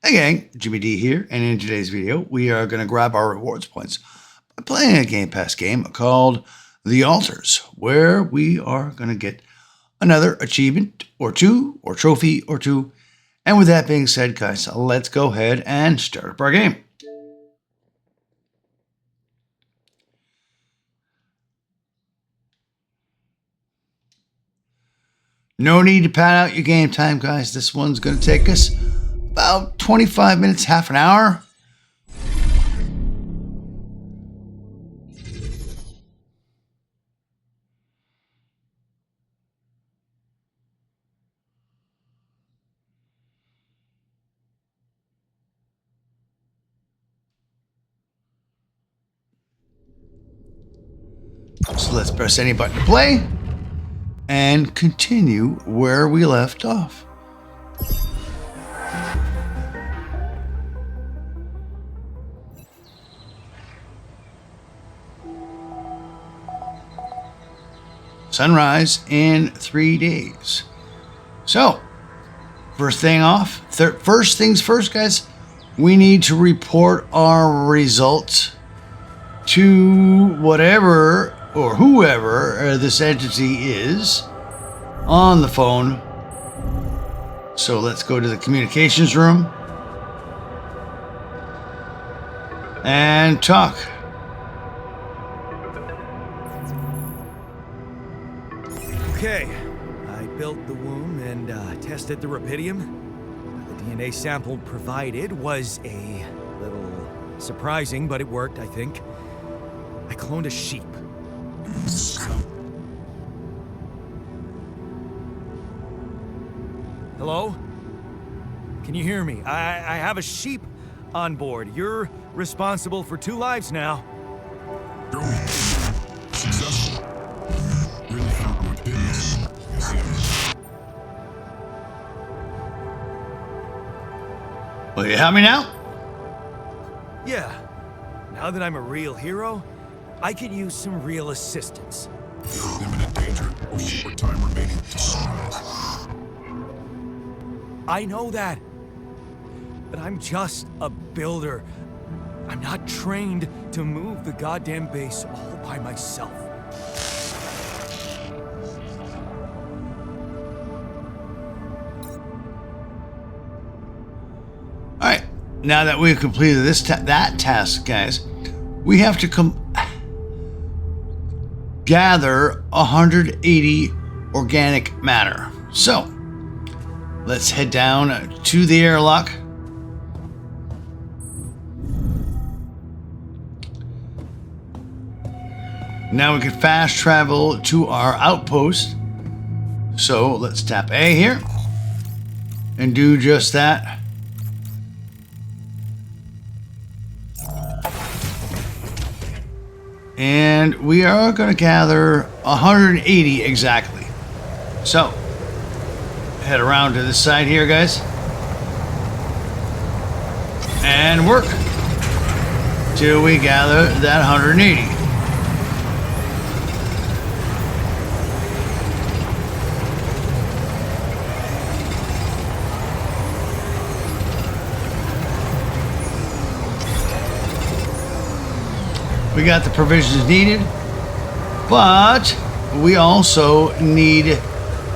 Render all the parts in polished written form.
Hey gang, Jimmy D here, and in today's video, we are going to grab our rewards points by playing a Game Pass game called The Altars, where we are going to get another achievement or two, or trophy or two. And with that being said, guys, let's go ahead and start up our game. No need to pad out your game time, guys. This one's going to take us about 25 minutes, half an hour. So let's press any button to play and continue where we left off. Sunrise in 3 days. So, first things first, guys, we need to report our results to whatever or whoever this entity is on the phone. So let's go to the communications room and talk. Okay, I built the womb and tested the rapidium. The DNA sample provided was a little surprising, but it worked, I think. I cloned a sheep. Hello? Can you hear me? I have a sheep on board. You're responsible for 2 lives now. Successful. Really found what did this. Will you help me now? Yeah. Now that I'm a real hero, I could use some real assistance. Imminent danger or short time remaining to sunrise. I know that. But I'm just a builder. I'm not trained to move the goddamn base all by myself. All right, now that we've completed that task, guys, we have to gather 180 organic matter. So let's head down to the airlock. Now we can fast travel to our outpost. So let's tap A here and do just that. And we are going to gather 180 exactly. So head around to this side here, guys, and work till we gather that 180. We got the provisions needed, but we also need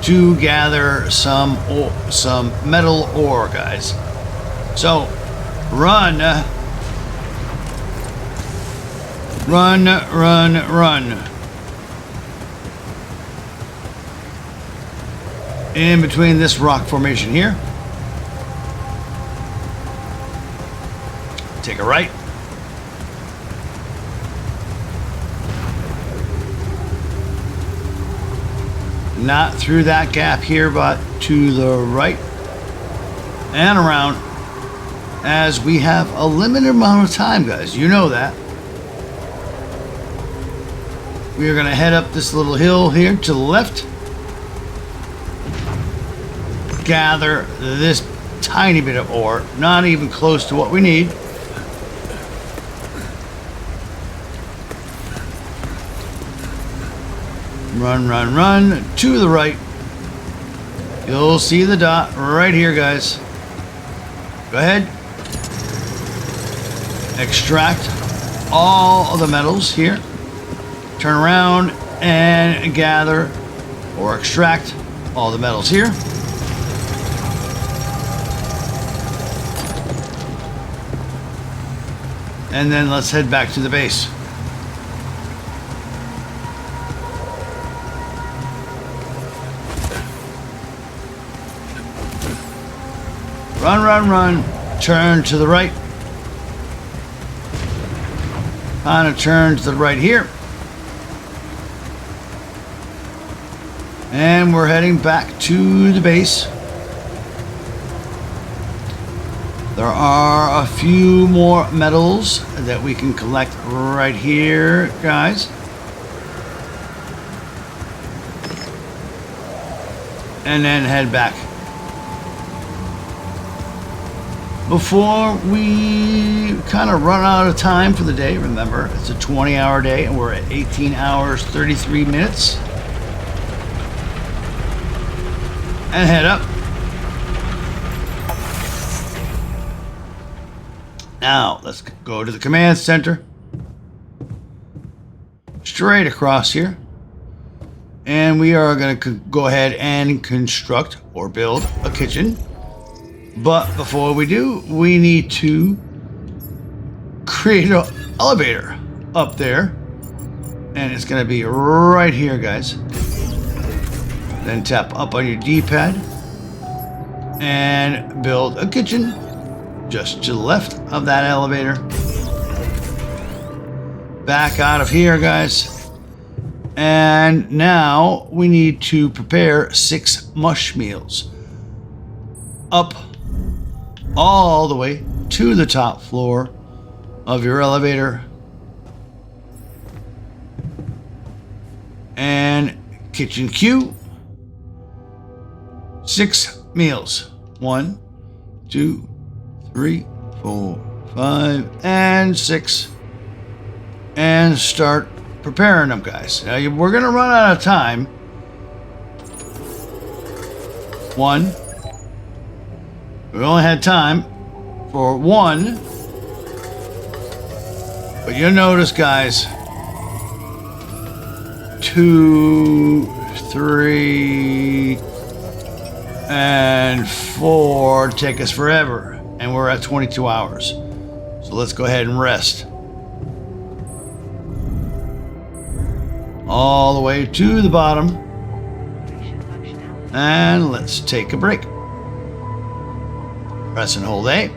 to gather some metal ore, guys. So run. In between this rock formation here. Take a right. Not through that gap here, but to the right and around, as we have a limited amount of time, guys. You know that. We are going to head up this little hill here to the left. Gather this tiny bit of ore, not even close to what we need. Run to the right. You'll see the dot right here, guys. Go ahead. extract all of the metals here. Turn around and gather or extract all the metals here. And then let's head back to the base. Run, run, run. Turn to the right. Kind of turn to the right here. And we're heading back to the base. There are a few more metals that we can collect right here, guys. And then head back. Before we kind of run out of time for the day, remember, it's a 20-hour day and we're at 18 hours, 33 minutes. And head up. Now, let's go to the command center. Straight across here. And we are going to go ahead and construct or build a kitchen. But before we do, we need to create an elevator up there. And it's going to be right here, guys. Then tap up on your D-pad and build a kitchen just to the left of that elevator. Back out of here, guys. And now we need to prepare 6 mush meals. Up all the way to the top floor of your elevator. And kitchen queue. 6 meals. 1, 2, 3, 4, 5, and 6. And start preparing them, guys. Now we're gonna run out of time. 1. We only had time for 1. But you'll notice, guys, 2, 3, and 4 take us forever. And we're at 22 hours. So let's go ahead and rest. All the way to the bottom. And let's take a break. Press and hold A.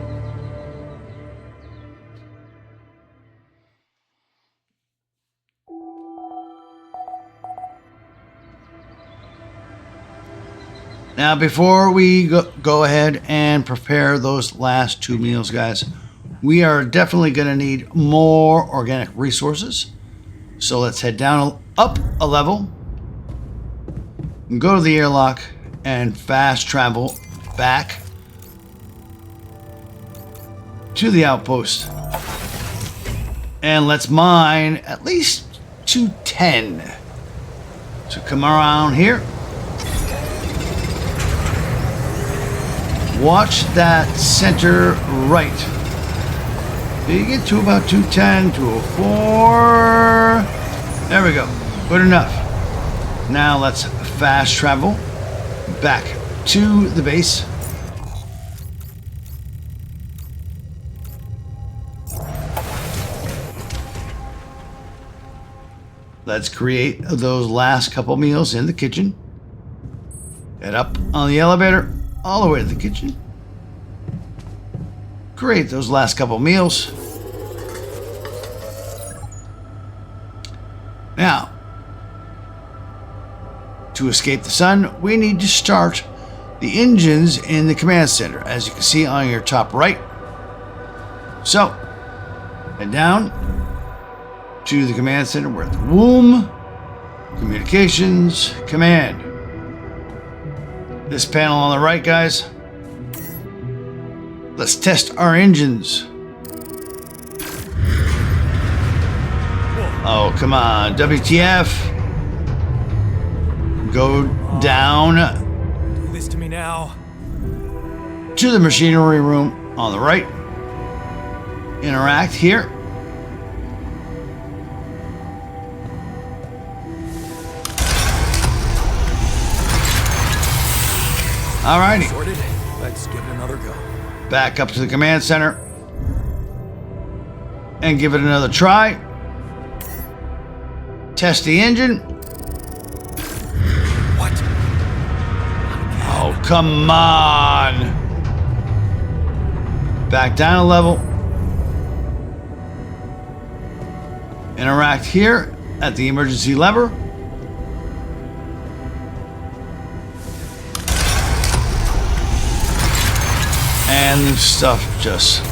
Now, before we go ahead and prepare those last 2 meals, guys, we are definitely going to need more organic resources. So let's head down, up a level, go to the airlock, and fast travel back to the outpost. And let's mine at least 210. So come around here. Watch that center right. You get to about 210, 204. There we go. Good enough. Now let's fast travel back to the base. Let's create those last couple meals in the kitchen. Head up on the elevator all the way to the kitchen. Create those last couple meals. Now, to escape the sun, we need to start the engines in the command center, as you can see on your top right. So, head down to the command center. We're at the womb, communications, command. This panel on the right, guys. Let's test our engines. Oh, come on. WTF. Go down Do this to me now. to the machinery room on the right. interact here. Alrighty. Sorted. Let's give it another go. Back up to the command center. And give it another try. Test the engine. What? Oh, come on. Back down a level. Interact here at the emergency lever. And stuff just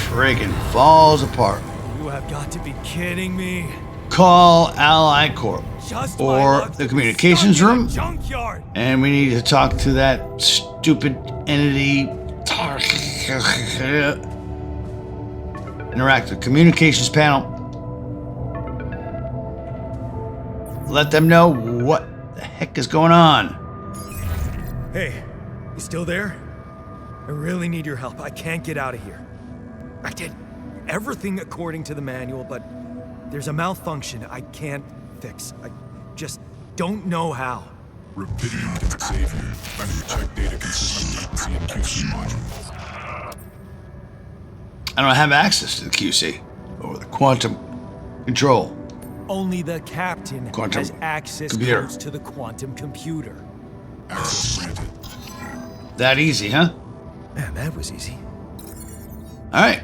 friggin' falls apart. You have got to be kidding me. Call Allied Corp Just my or luck the to be communications stuck in a room, junkyard. and we need to talk to that stupid entity. Interact with the communications panel. Let them know what the heck is going on. Hey, you still there? I really need your help. I can't get out of here. I did everything according to the manual, but there's a malfunction I can't fix. I just don't know how. Rapidity can save you. Better check data consistency and QC modules. I don't have access to the QC or the quantum control. Only the captain Quantum has access computer. codes to the quantum computer. Access granted. That easy, huh? Man, that was easy. All right.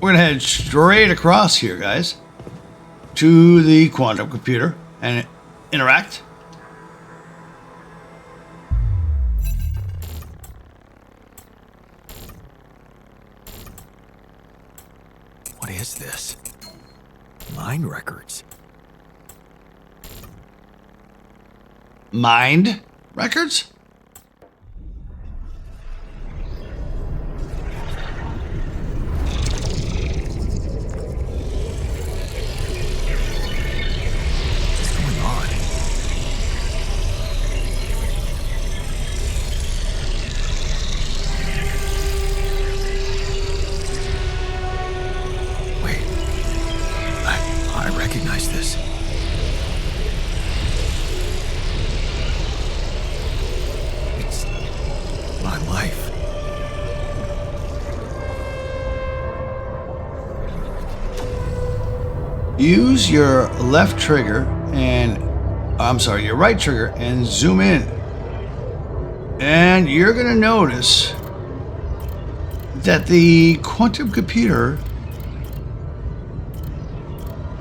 We're going to head straight across here, guys, to the quantum computer and interact. What is this? Mine records. Mind records? What's going on? Wait. I recognize this. It's my life. Use your left trigger and, your right trigger and zoom in. And you're going to notice that the quantum computer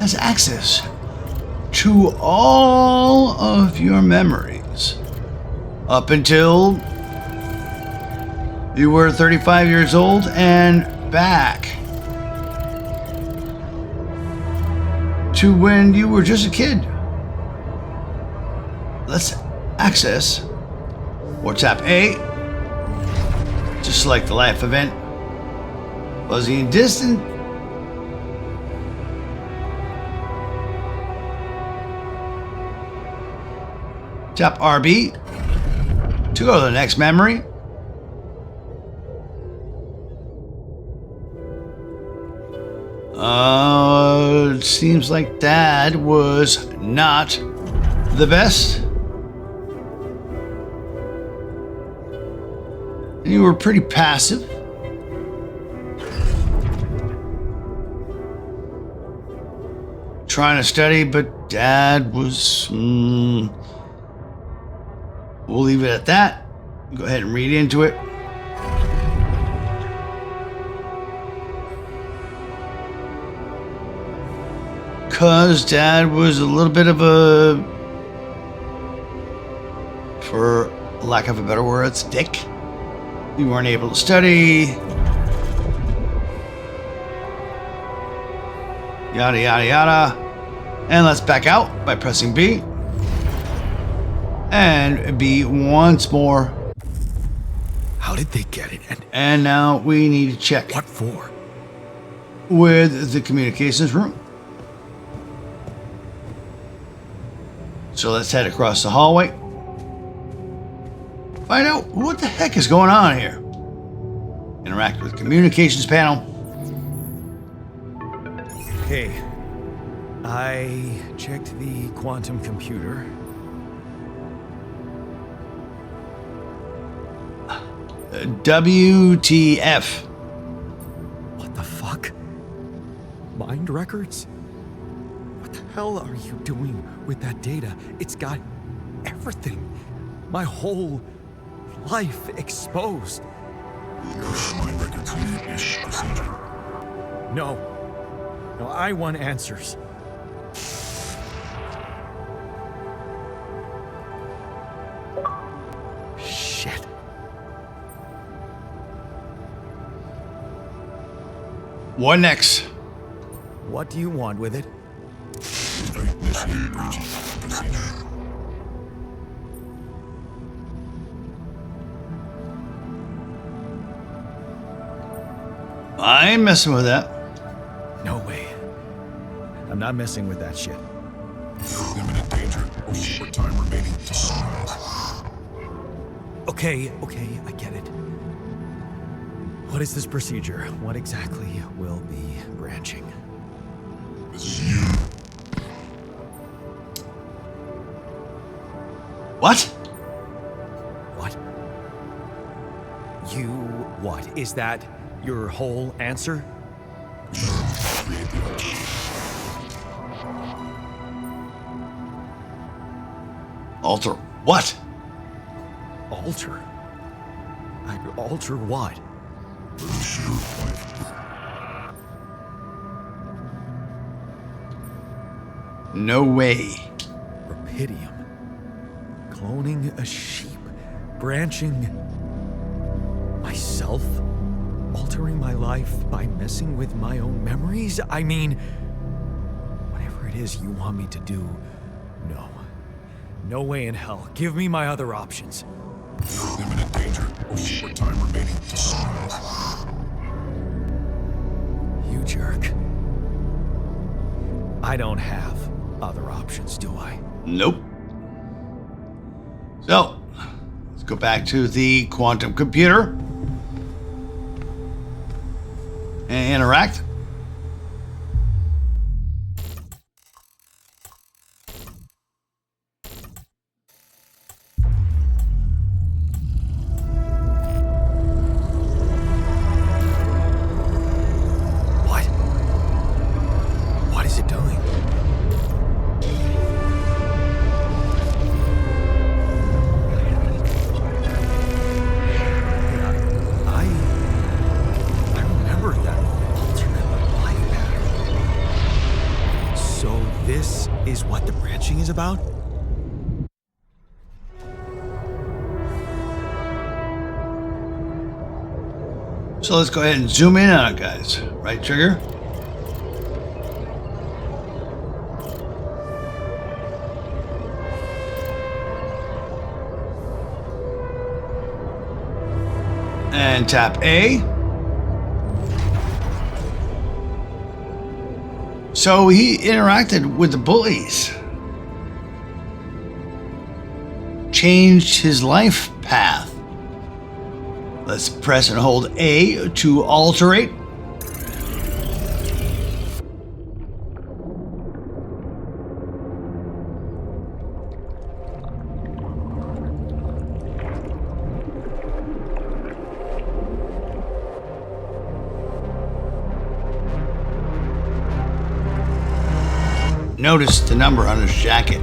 has access to all of your memories up until you were 35 years old and back to when you were just a kid. Let's access or tap A to select the life event. Fuzzy and distant. Tap RB to go to the next memory. It seems like Dad was not the best. You were pretty passive. Trying to study, but Dad was... we'll leave it at that. Go ahead and read into it. Because Dad was a little bit of a, for lack of a better word, dick. You weren't able to study. Yada, yada, yada. And let's back out by pressing B. And B once more. How did they get it? And now we need to check What for? with the communications room. So let's head across the hallway. Find out what the heck is going on here. Interact with the communications panel. Okay. I checked the quantum computer. WTF. What the fuck? Mind records? What the hell are you doing with that data? It's got everything. My whole life exposed. Mind records need issue procedure. No. No, I want answers. Shit. What next? What do you want with it? Initiate breaching procedure. I ain't messing with that. No way. I'm not messing with that shit. Imminent danger. Short time remaining to sunrise. Okay, I get it. What is this procedure? What exactly will be branching? This is you. What? What? You what? Is that your whole answer? Create the altar. Alter what? Alter? I'd alter what? Produce your life. No way. Rapidium. Cloning a sheep. Branching myself? Altering my life by messing with my own memories? I mean, whatever it is you want me to do, no. No way in hell. Give me my other options. Imminent danger. Short time remaining to sunrise. You jerk. I don't have other options, do I? Nope. So, let's go back to the quantum computer and interact. What? What is it doing? I remember that alternate life pattern. So this is what the branching is about? So let's go ahead and zoom in on it, guys. Right trigger. And tap A. So he interacted with the bullies. Changed his life path. Let's press and hold A to alterate. Notice the number on his jacket.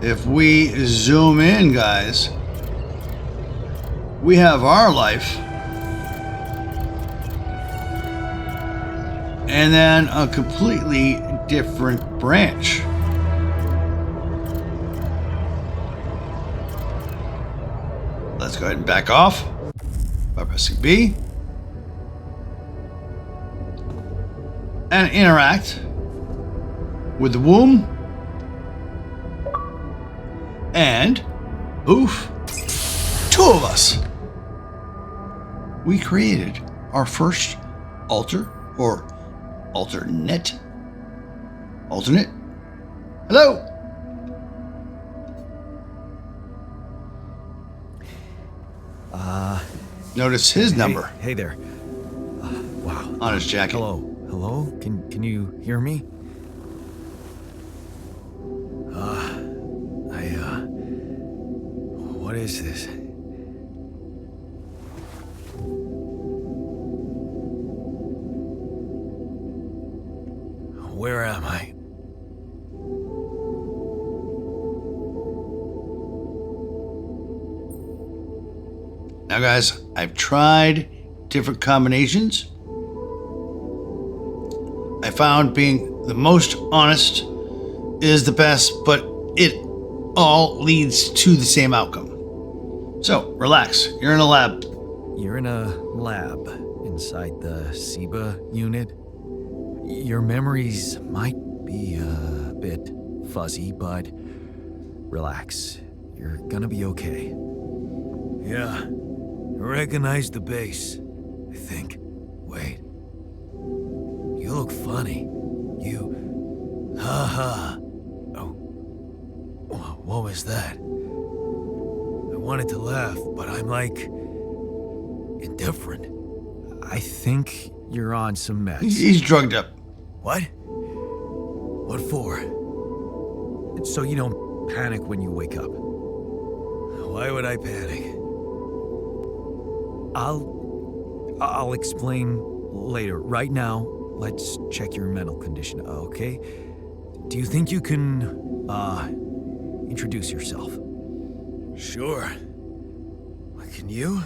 if we zoom in, guys, we have our life. And then a completely different branch. Let's go ahead and back off by pressing B. And interact with the womb. And, oof, 2 of us. We created our first altar, or alternate. Hello. Notice his number. Hey there. Wow. On his jacket. Hello? Can you hear me? What is this? Where am I? Now, guys, I've tried different combinations. I found being the most honest is the best, but it all leads to the same outcome. So, relax. You're in a lab. You're in a lab inside the SIBA unit. Your memories might be a bit fuzzy, but relax. You're gonna be okay. Yeah, I recognize the base, I think. Wait. You look funny. Haha. Oh. What was that? I wanted to laugh, but I'm like indifferent. I think you're on some meds. He's drugged up. What? What for? So you don't panic when you wake up. Why would I panic? I'll explain later. Right now, let's check your mental condition, okay? Do you think you can, introduce yourself? Sure. Can you?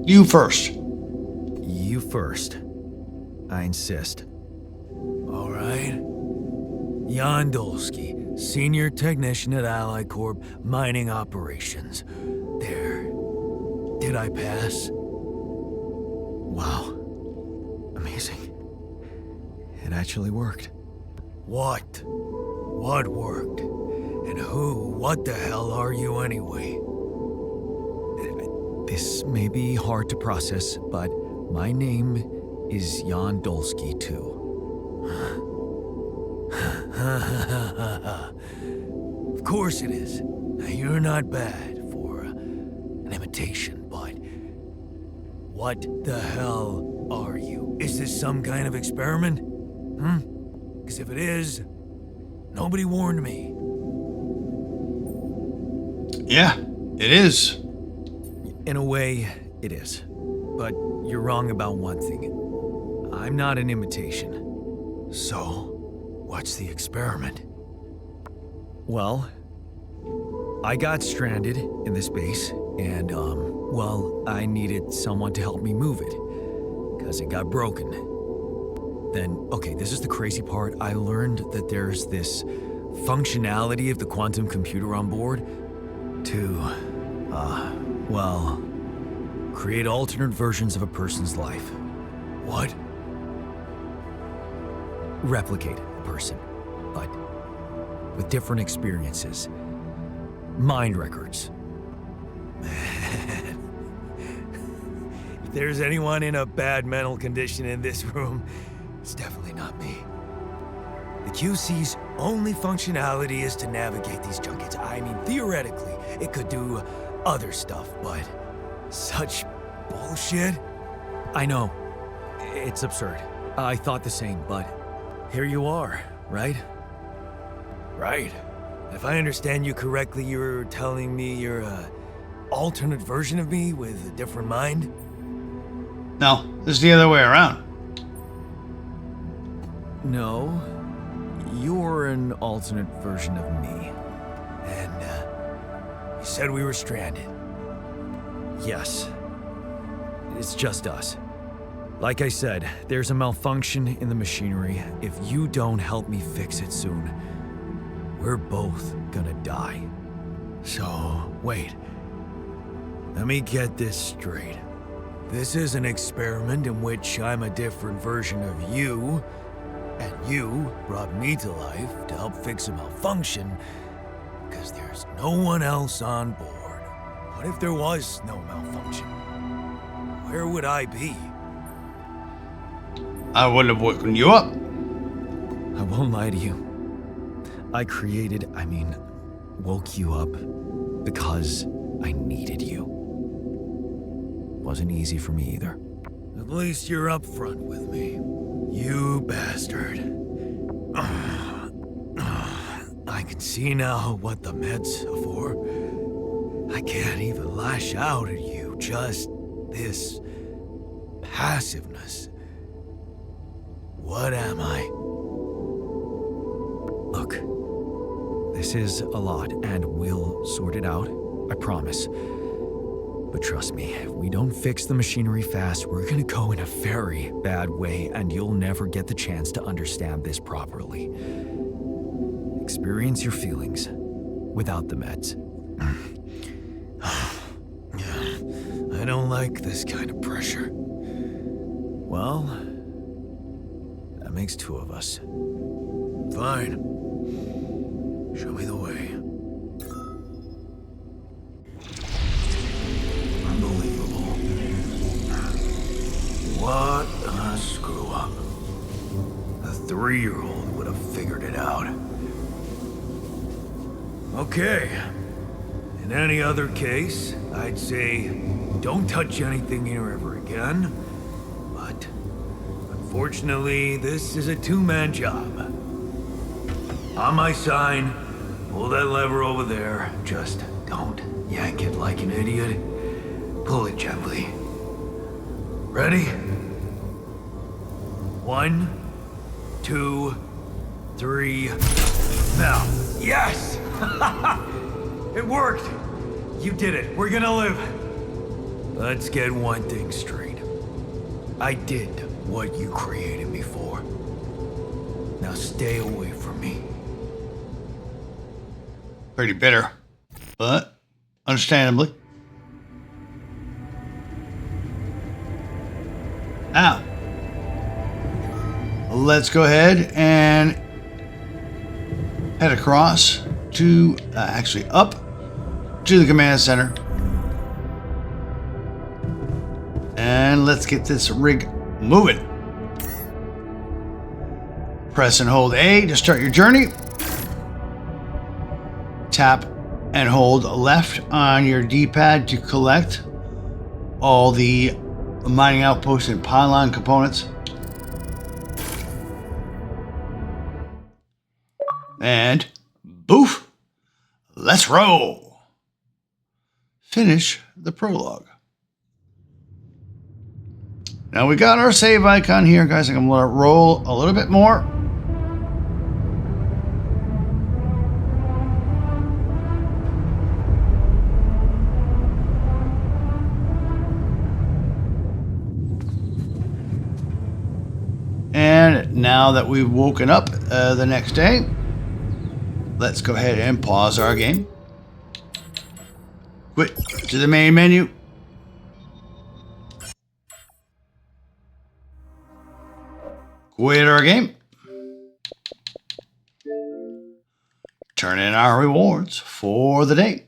You first. You first. I insist. All right. Jan Dolsky, Senior Technician at Ally Corp Mining Operations. There. Did I pass? Wow. Amazing. It actually worked. What? What worked? And what the hell are you anyway? This may be hard to process, but my name is Jan Dolsky, too. Of course it is. Now, you're not bad for an imitation, but what the hell are you? Is this some kind of experiment? Because if it is, nobody warned me. Yeah, it is. In a way, it is. But you're wrong about one thing. I'm not an imitation. So, what's the experiment? Well, I got stranded in this base, and, I needed someone to help me move it, because it got broken. Then, okay, this is the crazy part. I learned that there's this functionality of the quantum computer on board to, create alternate versions of a person's life. What? Replicate a person, but with different experiences. Mind records. Man. If there's anyone in a bad mental condition in this room, it's definitely not me. The QC's only functionality is to navigate these junkets. I mean, theoretically, it could do other stuff, but such bullshit? I know. It's absurd. I thought the same, but here you are, right? Right. If I understand you correctly, you're telling me you're a alternate version of me with a different mind? No, this is the other way around. No. you're an alternate version of me. And, you said we were stranded. Yes. It's just us. Like I said, there's a malfunction in the machinery. If you don't help me fix it soon, we're both gonna die. So, wait. Let me get this straight. This is an experiment in which I'm a different version of you, and you brought me to life to help fix a malfunction because there's no one else on board. What if there was no malfunction? Where would I be? I would have woken you up. I won't lie to you. I woke you up because I needed you. Wasn't easy for me either. At least you're upfront with me. You bastard. I can see now what the meds are for. I can't even lash out at you. Just this passiveness. What am I? Look, this is a lot, and we'll sort it out, I promise. But trust me, if we don't fix the machinery fast, we're gonna go in a very bad way, and you'll never get the chance to understand this properly. Experience your feelings without the meds. I don't like this kind of pressure. Well, that makes two of us. Fine. Show me the way. Unbelievable. What a screw up. A 3-year-old would have figured it out. Okay. In any other case, I'd say don't touch anything here ever again. But unfortunately, this is a two-man job. On my sign, pull that lever over there. Just don't yank it like an idiot. Pull it gently. Ready? 1, 2, 3. Now. Yes! It worked! You did it. We're gonna live. Let's get one thing straight. I did what you created me for. Now stay away from me. Pretty bitter, but understandably. Now, let's go ahead and head across to, actually up to the command center. And let's get this rig moving. Press and hold A to start your journey. Tap and hold left on your D-pad to collect all the mining outposts and pylon components. And boof, let's roll. Finish the prologue. Now we got our save icon here, guys. I'm gonna let it roll a little bit more. And now that we've woken up the next day, let's go ahead and pause our game. Quit to the main menu. Quit our game. Turn in our rewards for the day.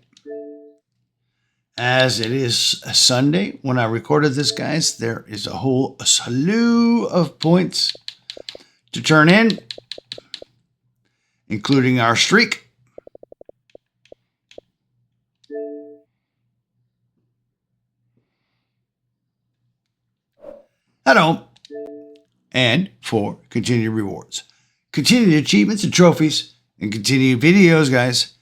As it is a Sunday when I recorded this, guys, there is a whole slew of points to turn in, including our streak. At home. And for continued rewards, continued achievements and trophies, and continued videos, guys.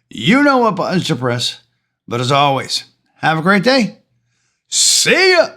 You know what buttons to press. But as always, have a great day. See ya!